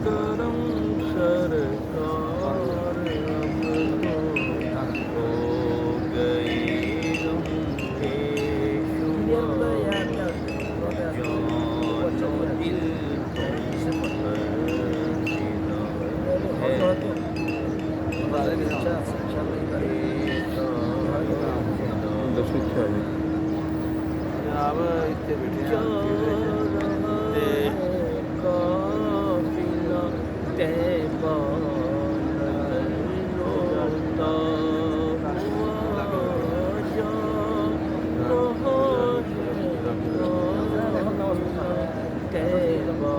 करम सरकार अब तो हो गई हम के शुमार जानो दिल तुम पर फिदा है शिक्षा है जनाब इतने बैठे हैं काफिला तैबा नजर रोता हुआ जा रहा है तैबा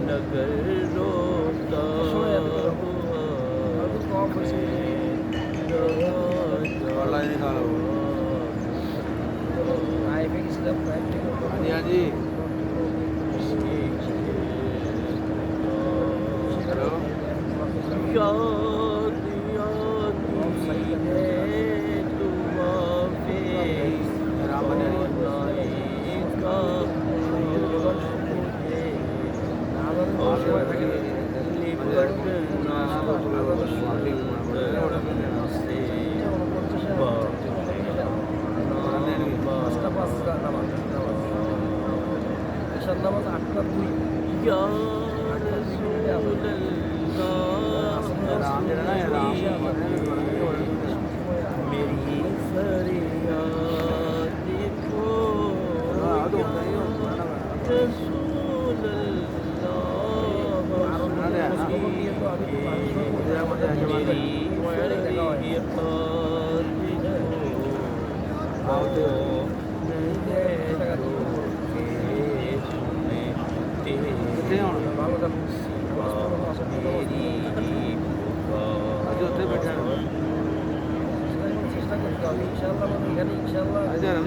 नगर रोता ऑनलाइन निकालो हाँ जी हेलो याद आती है तुम्हारे राम बने का নামাজ 8টা 2 मेरी फरियाद को रसूल आज उत्थे बैठे চেষ্টা করতে হবে ইনশাআল্লাহ। এখানে ইনশাআল্লাহ हैं